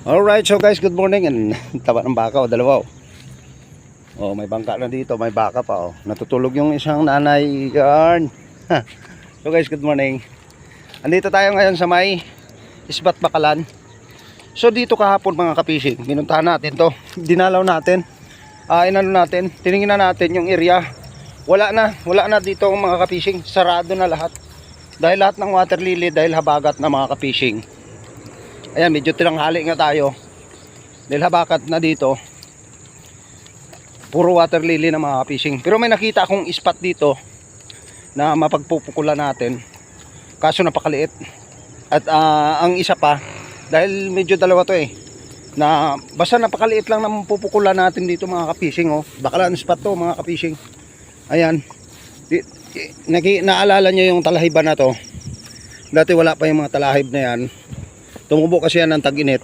Alright, so guys, good morning. And taba ng baka, dalawa. May bangka na dito, may baka pa. Natutulog yung isang nanay. Yarn. So guys, good morning. Andito tayo ngayon sa may Isbat Bakalan. So dito kahapon mga kapising, pinuntahan natin to. Dinalaw natin. Inano natin, tiningnan natin yung area. Wala na dito mga kapising. Sarado na lahat. Dahil lahat ng water lily, dahil habagat na mga kapising. Ayan, medyo tinanghali nga tayo. Dahil habagat na dito. Puro water lily na mga kapising. Pero may nakita akong spot dito na mapagpupukulan natin. Kaso napakaliit. At ang isa pa, dahil medyo dalawa to na basta napakaliit lang na mapupukulan natin dito mga kapising. Bakalan spot to mga kapising. Ayan. Naalala nyo yung talahiban na to. Dati wala pa yung mga talahib na yan. Tumubo kasi yan ng tag-init.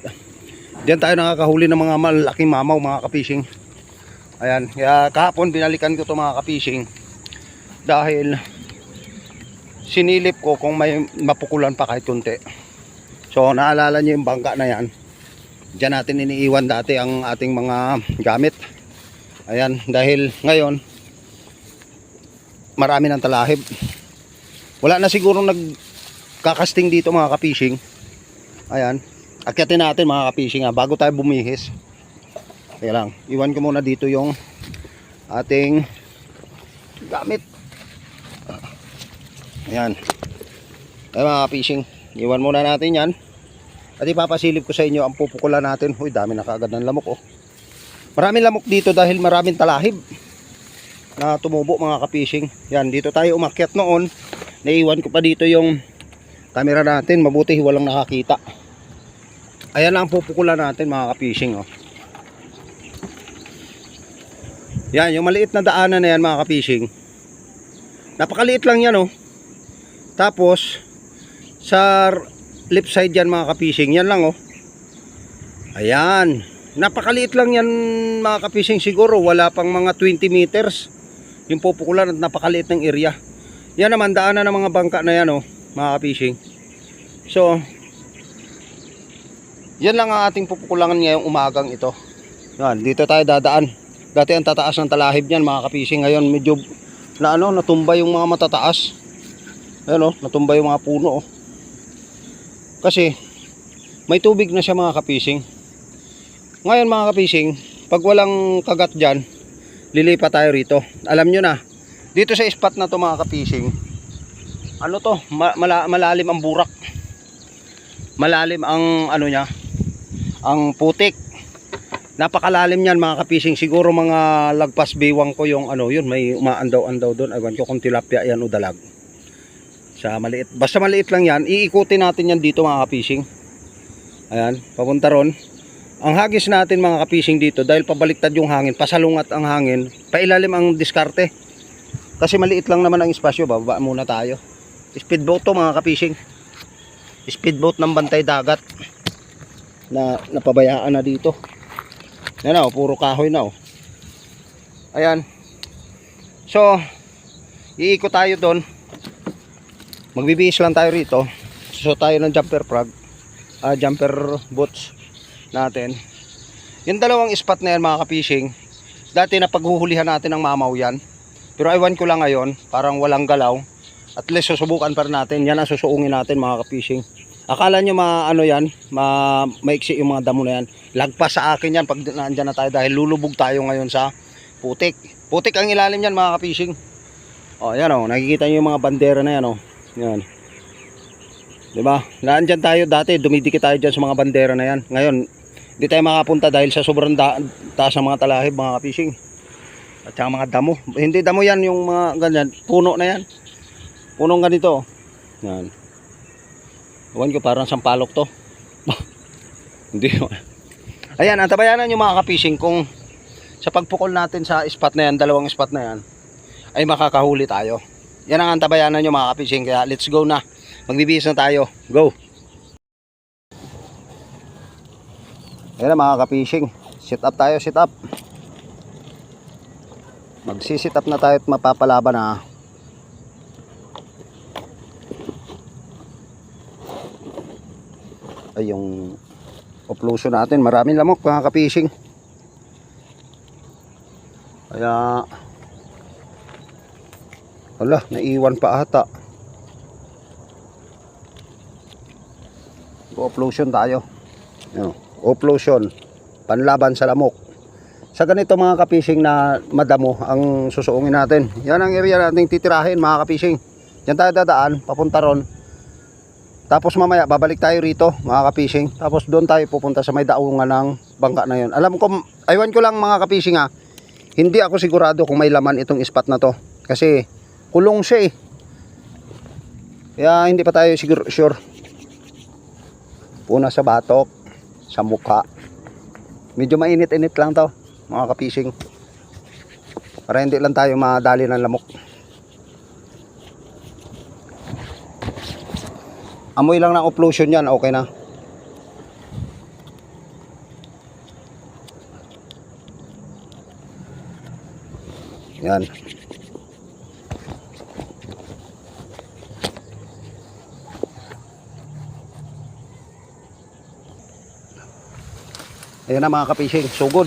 Diyan tayo nakakahuli ng mga malaking mamaw mga kapising. Ayan, kaya kahapon binalikan ko to mga kapising. Dahil sinilip ko kung may mapukulan pa kahit kunti. So naalala nyo yung bangka na yan. Diyan natin iniiwan dati ang ating mga gamit. Ayan, dahil ngayon marami ng talahib. Wala na siguro nagkakasting dito mga kapising. Ayan, akyatin natin mga kapising bago tayo bumihis. Kaya lang, iwan ko muna dito yung ating gamit. Ayan. Ayan mga kapising, iwan muna natin yan. At ipapasilip ko sa inyo ang pupukulan natin. Uy, dami na kaagad ng lamok Maraming lamok dito dahil maraming talahib na tumubo mga kapising. Yan, dito tayo umakyat noon. Naiwan ko pa dito yung camera natin, mabuti walang nakakita. Ayan lang ang pupukulan natin mga kapising. Yan, yung maliit na daanan na yan mga kapising. Napakaliit lang yan Tapos sa left side yan mga kapising, yan lang Ayan, napakaliit lang yan mga kapising. Siguro wala pang mga 20 meters yung pupukulan at napakaliit ng area. Yan naman daanan ng mga bangka na yan mga kapising. So yan lang ang ating pupukulangan ngayong umagang ito. Yan, dito tayo dadaan. Dati ang tataas ng talahib niyan mga kapising. Ngayon medyo natumba yung mga matataas. Ayan natumba yung mga puno Kasi may tubig na siya mga kapising. Ngayon mga kapising, pag walang kagat dyan, lilipat tayo rito. Alam nyo na, dito sa spot na to mga kapising, malalim ang burak. Malalim ang ang putik. Napakalalim niyan mga kapising. Siguro mga lagpas biwang ko yung yun, may umaandaw-andaw doon. Aywan ko kung tilapia yan o dalag. Sa maliit, basta maliit lang yan, iikutin natin yan dito mga kapising. Ayan, papunta ron. Ang hagis natin mga kapising dito, dahil pabaliktad yung hangin, pasalungat ang hangin, pailalim ang diskarte. Kasi maliit lang naman ang espasyo, bababa muna tayo. Speedboat to mga kapising. Speedboat ng bantay dagat na napabayaan na dito. Yan puro kahoy na Ayan. So iikot tayo doon. Magbibihis lang tayo rito. So tayo ng jumper boots natin. Yung dalawang spot na yan mga kapising, dati na paghuhulihan natin ng mamaw yan. Pero iwan ko lang ngayon, parang walang galaw. At least susubukan pa rin natin. Yan ang susuungin natin mga kapising. Akala nyo maiksi yung mga damo na yan. Lagpas sa akin yan pag naandyan na tayo, dahil lulubog tayo ngayon sa putik. Putik ang ilalim yan mga kapising. Yan nakikita nyo yung mga bandera na yan Yan. Diba? Naandyan tayo dati, dumidikit tayo dyan sa mga bandera na yan. Ngayon, hindi tayo makapunta dahil sa sobrang taas ng mga talahib mga kapising. At saka mga damo. Hindi damo yan, yung mga ganyan. Puno na yan. Punong ganito. Yan. Ewan ko, parang sampalok to. Hindi. Ayan, antabayanan nyo mga kapising kung sa pagpukol natin sa spot na yan, dalawang spot na yan, ay makakahuli tayo. Yan ang antabayanan nyo mga kapising. Kaya let's go na. Magbibihis na tayo. Go! Ayan na mga kapising. Sit up tayo, sit up. Magsisit up na tayo at mapapalaban ay yung Opluso natin. Maraming lamok mga ka-fishing. Kaya wala, naiwan pa ata. Oplusion tayo. Oplusion, panlaban sa lamok. Sa ganito mga ka-fishing na madamo ang susuungin natin. Yan ang area nating titirahin mga ka-fishing. Yan tayo dadaan, papunta ron. Tapos mamaya babalik tayo rito mga ka-fishing. Tapos doon tayo pupunta sa may daungan ng bangka na yun. Alam ko, aywan ko lang mga ka-fishing ha. Hindi ako sigurado kung may laman itong spot na to. Kasi kulong siya eh. Kaya hindi pa tayo sure. Puna sa batok, sa mukha. Medyo mainit-init lang to mga ka-fishing. Para hindi lang tayo madali ng lamok. Amoy lang ng opplusion yan, okay na. Yan. Ayan na mga ka-fishing, sugod.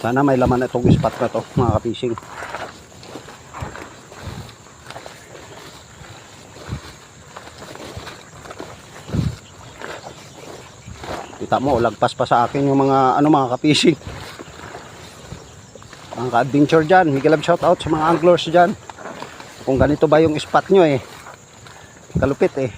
Sana may laman na itong spot na to mga ka-fishing. Kita mo, lagpas pa sa akin yung mga mga ka-fishing. Mga ka-adventure dyan. Higilab shoutout sa mga anglers dyan. Kung ganito ba yung spot nyo eh. Kalupit eh.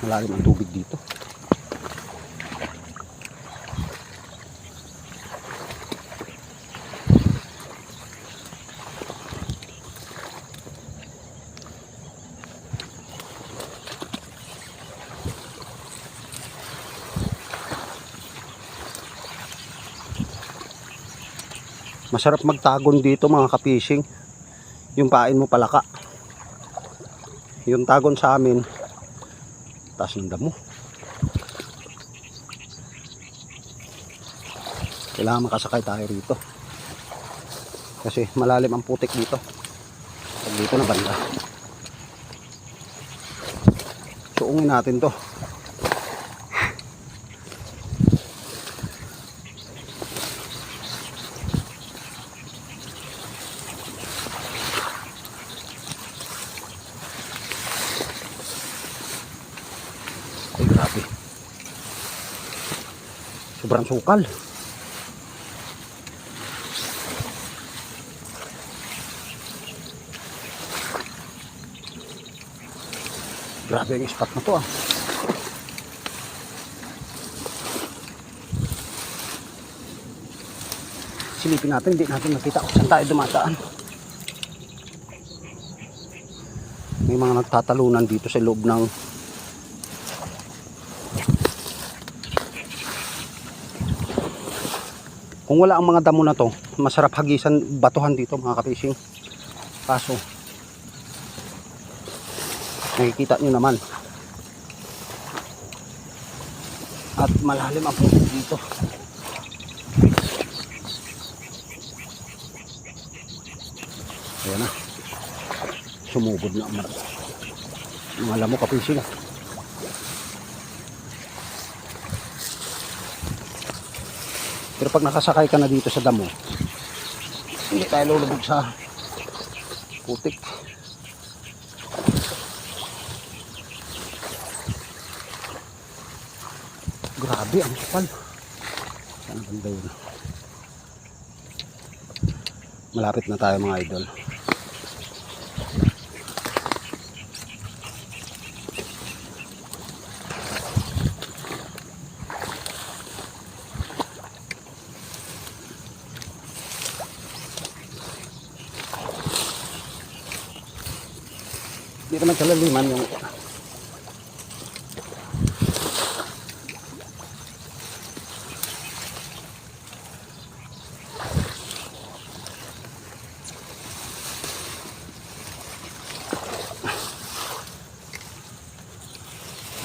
Malalim ang tubig dito. Masarap magtagon dito mga ka-fishing. Yung pain mo palaka. Yung tagon sa amin taas ng damo. Kailangan makasakay tayo rito kasi malalim ang putik dito. Pag dito na banda, suungin natin to. Ay grabe, sobrang sukal. Grabe yung spot na to ah. Silipin natin, hindi natin nakita kung saan tayo dumadaan. May mga nagtatalunan dito sa loob ng kung wala ang mga damo na to, masarap hagisan batuhan dito mga ka-fishing. Kaso nakikita nyo naman at malalim ang putik dito. Ayan na, sumugod na ang mga lamok ka-fishing. Pero pag nakasakay ka na dito sa damo, hindi tayo lulubog sa putik. Grabe ang kapal. Saan banda yun? Malapit na tayo mga idol. Hindi naman kalaliman yung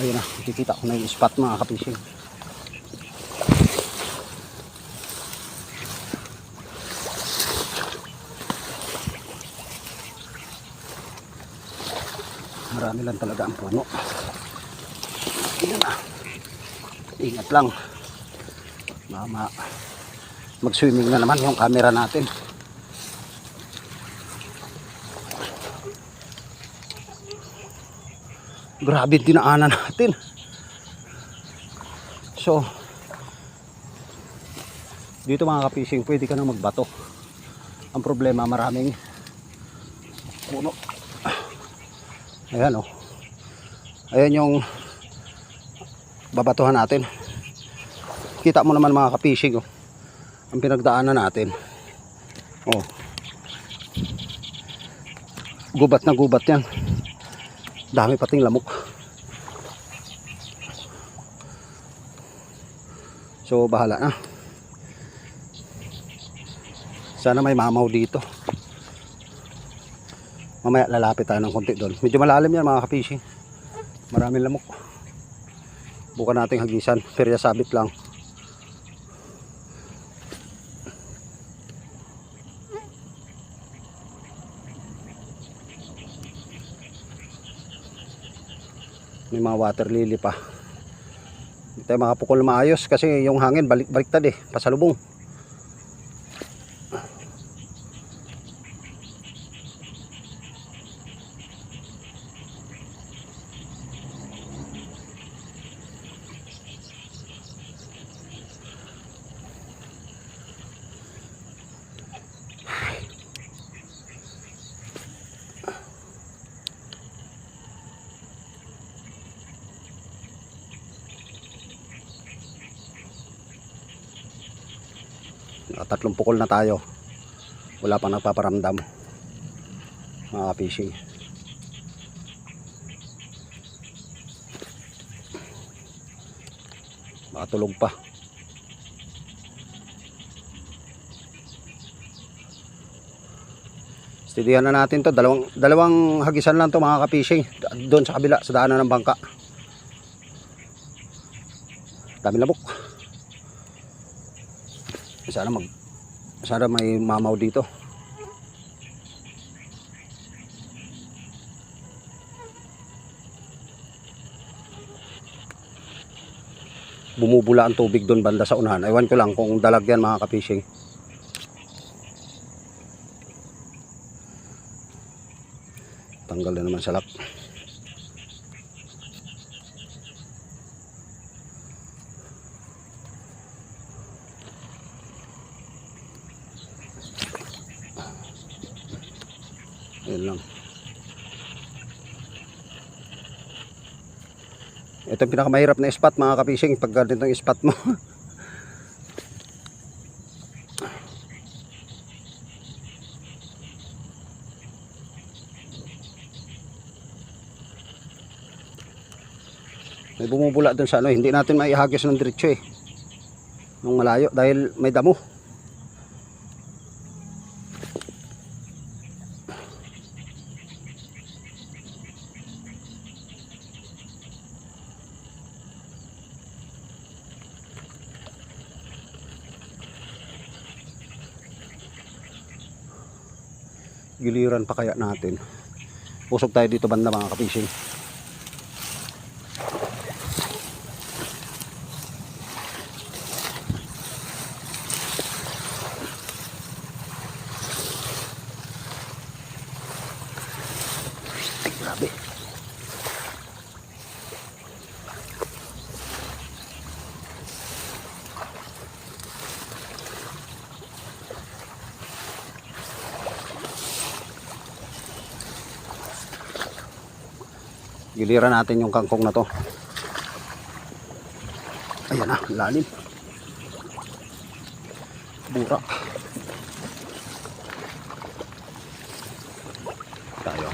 Ayun na, nakikita ko na yung spot mga kapising. Marami lang talaga ang puno. Ayun na. Ingat lang. Mag-swimming na naman yung camera natin. Grabe dinaanan natin. So, dito mga kapising, pwede ka nang magbato. Ang problema, maraming puno. Ayan o. Ayan yung babatuhan natin. Kita mo naman mga kapising o. Ang pinagdaanan natin. O. Gubat na gubat yan. Dami pating lamok. So bahala na. Sana may mamaw dito. Mamaya lalapit tayo ng konti doon. Medyo malalim yan mga kapising. Maraming lamok. Bukan nating hagisan. Perya sabit lang. May mga water lily pa. Hindi tayo makapukol maayos kasi yung hangin baliktad eh, pasalubong. Tatlong pukol na tayo, wala pang nagpaparamdam mga fishing. Makatulog pa. Studihan na natin to. Dalawang hagisan lang to mga ka-fishing. Doon sa kabila, sa daanan ng bangka. Dami labok. Sana may mamaw dito. Bumubula ang tubig doon banda sa unahan. Ewan ko lang kung dalag yan mga ka-fishing. Tanggal na naman salak. Ayan lang. Ito yung pinakamahirap na spot mga ka-fishing pag ganito yung spot mo. May bumubula dun sa ano, hindi natin maihagis ng diretso eh. Nung malayo dahil may damo. Giliran pa kaya natin. Usog tayo dito banda mga ka-fishing. Ay, grabe. Giliran natin yung kangkong na to. Ayan na, lalim. Burak. Tayo.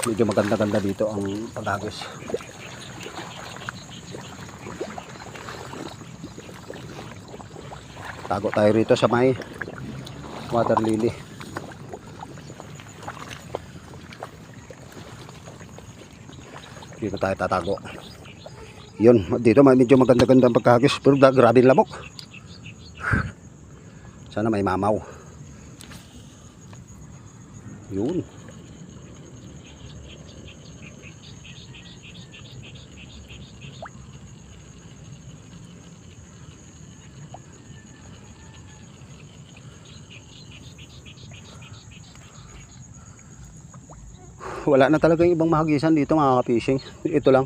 Medyo maganda-ganda dito ang paghagis. Tago tayo rito sa may water lily. Dito tayo tatago. Yun, dito medyo maganda-ganda ang pagkahagis, pero grabe yung lamok. Sana may mamaw. Yun. Wala na talaga yung ibang mahagisan dito mga ka-fishing. Ito lang.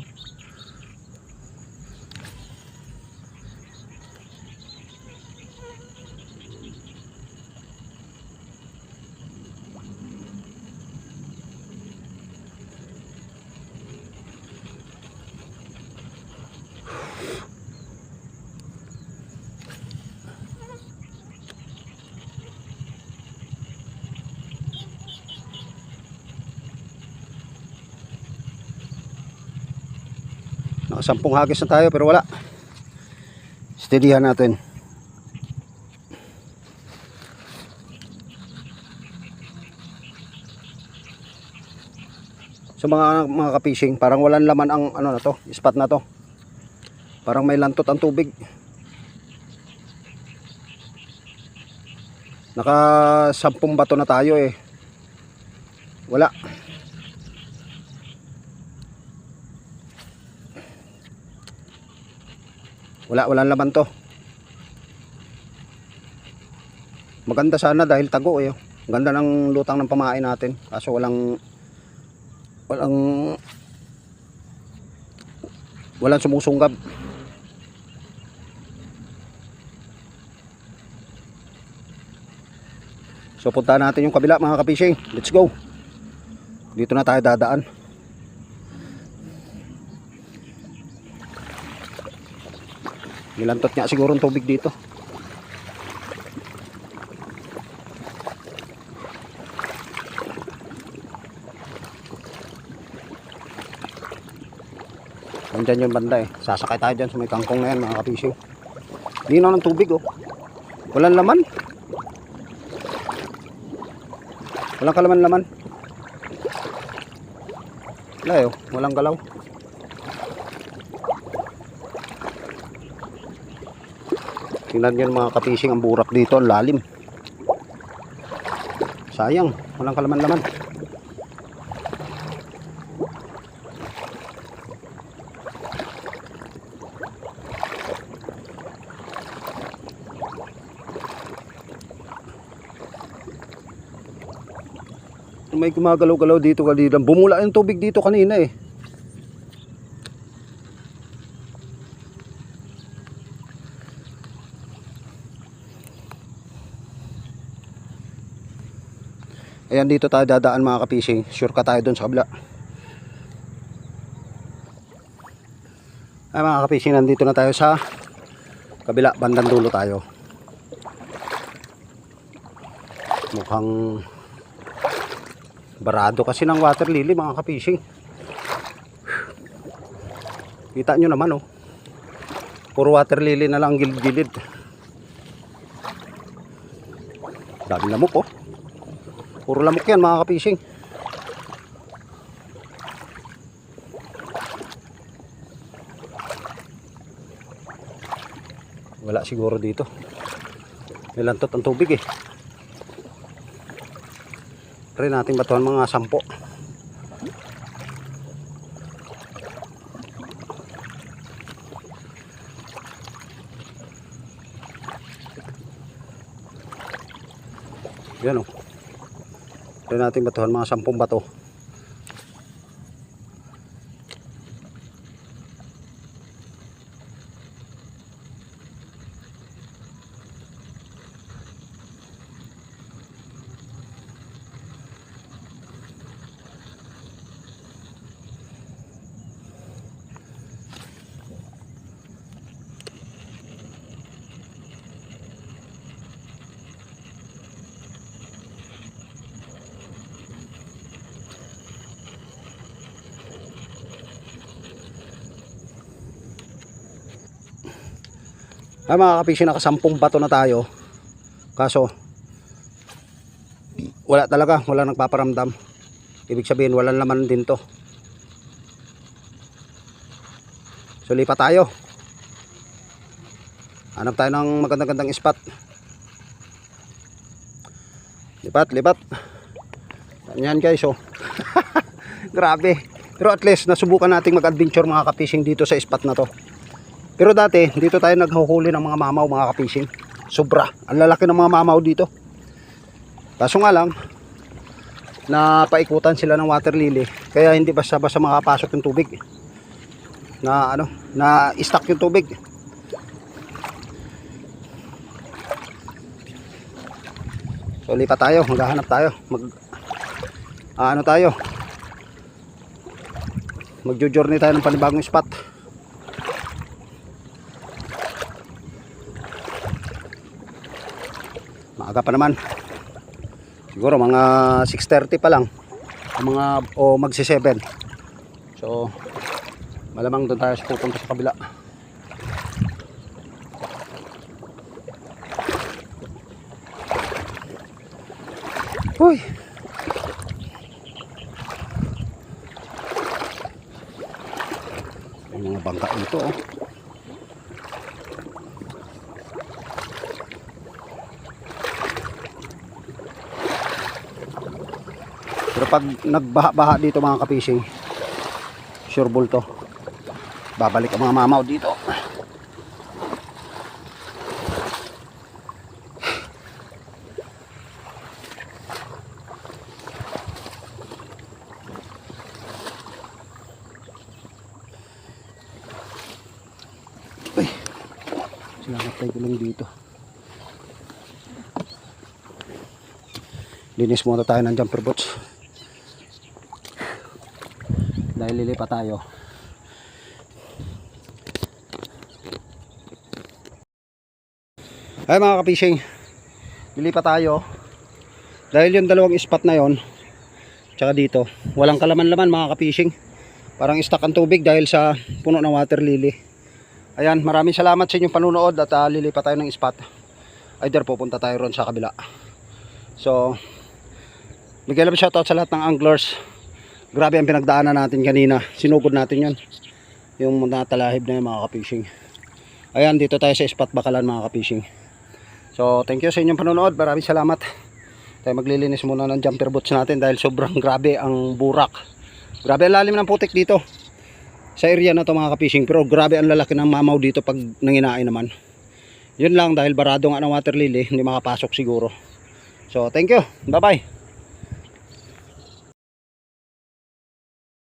Nakasampung hagis na tayo pero wala. Steadyhan natin. So mga ka-fishing, parang walang laman ang ano na to, spot na to. Parang may lantot ang tubig. Nakasampung bato na tayo eh. Wala. Walang laman to. Maganda sana dahil tago eh. Ganda ng lutang ng pamain natin. Kaso walang sumusunggab. So puntahan natin yung kabila mga ka-fishing. Let's go. Dito na tayo dadaan. Nilantot nga siguro ang tubig dito. Nandyan yung banda eh. Sasakay tayo dyan sa may kangkong na yan mga ka-fishing. Linaw ng tubig oh. Walang laman. Walang kalaman-laman. Wala eh oh. Walang galaw. Tingnan nyo mga ka-fishing, ang burak dito, ang lalim. Sayang, walang kalaman-laman. May gumagalaw-galaw dito kanina. Bumula yung tubig dito kanina eh. Ayan, dito tayo dadaan mga ka-fishing. Sure ka tayo dun sa kabila. Ay mga ka-fishing, nandito na tayo sa kabila. Bandang dulo tayo. Mukhang barado kasi ng water lily mga ka-fishing. Kita nyo naman oh. Puro water lily na lang gilid-gilid. Dami lamok oh. Puro lamok yan mga ka-fishing. Wala siguro dito. May lantot ang tubig eh. Try natin batuhan mga 10. Yan o. Try natin batuhan mga 10 bato. Ay mga ka-fishing, naka-10 bato na tayo. Kaso wala talaga, wala nagpaparamdam. Ibig sabihin walang laman din to. So lipat tayo. Hanap tayo ng magandang spot. Lipat. Yan guys, oh. Grabe. Pero at least nasubukan nating mag-adventure mga ka-fishing dito sa spot na to. Pero dati, dito tayo naghuhuli ng mga mamaw mga ka-fishing. Sobra. Ang lalaki ng mga mamaw dito. Kaso nga lang, napaikutan sila ng water lily. Kaya hindi basta-basta makapasok yung tubig. Na stuck yung tubig. So lipat tayo, maghahanap tayo. Magjo-journey tayo ng panibagong spot. Maaga pa naman. Siguro mga 6:30 pa lang. Magsi 7. So malamang doon tayo pupunta sa kabila. Uy. Yung mga bangka ito, oh. Pero pag nagbaha-baha dito mga ka-fishing, sure bull to. Babalik ang mga mamaw dito. Uy, sinakatay ko lang dito. Linis muna tayo ng jumper boats dahil lilipat tayo. Ay mga ka-fishing, lilipat tayo dahil yung dalawang spot na yon tsaka dito walang kalaman-laman mga ka-fishing. Parang stuck ang tubig dahil sa puno ng water lily. Ayan, maraming salamat sa inyong panunood at lilipat tayo ng spot. Either pupunta tayo ron sa kabila. So bigyan lang shoutout sa lahat ng anglers. Grabe ang pinagdaanan natin kanina. Sinugod natin yun. Yung natalahib na yung mga ka-fishing. Ayan, dito tayo sa spot Bakalan mga ka-fishing. So thank you sa inyong panonood. Maraming salamat. Tayo maglilinis muna ng jumper boats natin dahil sobrang grabe ang burak. Grabe ang lalim ng putik dito sa area na to mga ka-fishing. Pero grabe ang lalaki ng mamaw dito pag nanginain naman. Yun lang, dahil barado nga ng water lily, hindi makapasok siguro. So thank you. Bye bye.